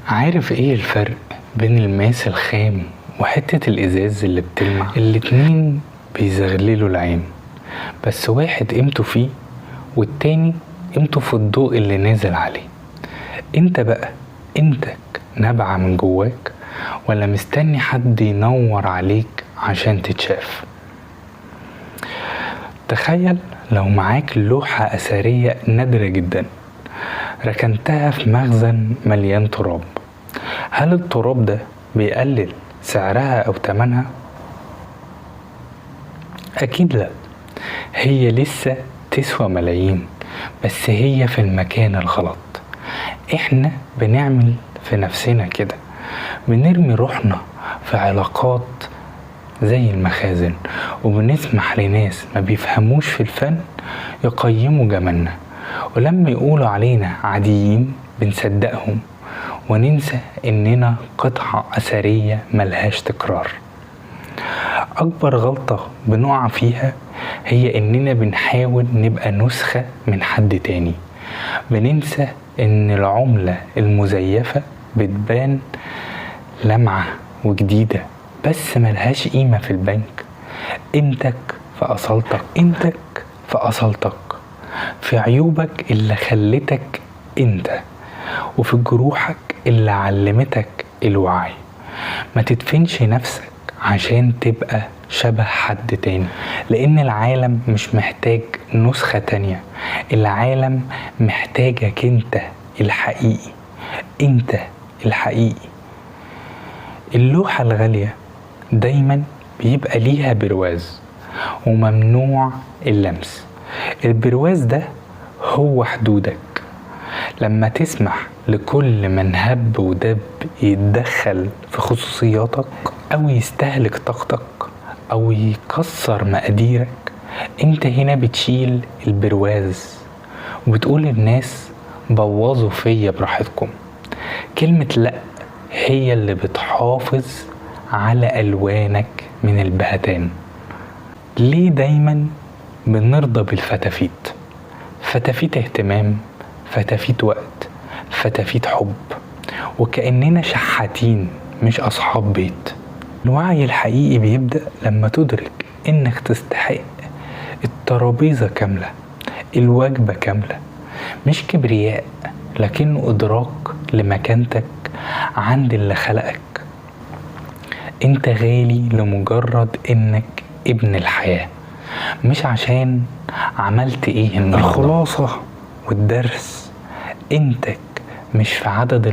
عارف ايه الفرق بين الماس الخام وحتة الازاز اللي بتلمع؟ الاتنين بيزغللوا العين، بس واحد قيمته فيه والتاني قيمته في الضوء اللي نازل عليه. انت بقى قيمتك نابعة من جواك ولا مستني حد ينور عليك عشان تتشاف؟ تخيل لو معاك لوحة أثرية نادرة جدا ركنتها في مخزن مليان تراب، هل التراب ده بيقلل سعرها أو تمنها؟ أكيد لأ، هي لسه تسوى ملايين، بس هي في المكان الغلط. احنا بنعمل في نفسنا كده، بنرمي روحنا في علاقات زي المخازن، وبنسمح لناس ما بيفهموش في الفن يقيموا جمالنا، ولما يقولوا علينا عاديين بنصدقهم وننسى اننا قطعة اثرية ملهاش تكرار. اكبر غلطة بنقع فيها هي اننا بنحاول نبقى نسخة من حد تاني، بننسى ان العملة المزيفة بتبان لمعة وجديدة بس ملهاش قيمة في البنك. قيمتك في أصالتك، قيمتك في أصالتك، في عيوبك اللي خلتك انت، وفي جروحك اللي علمتك الوعي. ما تدفنش نفسك عشان تبقى شبه حد تاني، لأن العالم مش محتاج نسخة تانية، العالم محتاجك انت الحقيقي، انت الحقيقي. اللوحة الغالية دايما بيبقى ليها برواز وممنوع اللمس. البرواز ده هو حدودك. لما تسمح لكل من هب ودب يتدخل في خصوصياتك أو يستهلك طاقتك أو يكسر مقاديرك، انت هنا بتشيل البرواز وبتقول للناس بوظوا فيا براحتكم. كلمة لأ هي اللي بتحافظ على ألوانك من البهتان. ليه دايما بنرضى بالفتافيت؟ فتافيت اهتمام، فتافيت وقت، فتافيت حب، وكأننا شحاتين مش أصحاب بيت. الوعي الحقيقي بيبدأ لما تدرك إنك تستحق الترابيزة كاملة، الوجبة كاملة، مش كبرياء لكنه إدراك لمكانتك عند اللي خلقك. انت غالي لمجرد انك ابن الحياة، مش عشان عملت ايه النهارده. الخلاصة والدرس انتك مش في عدد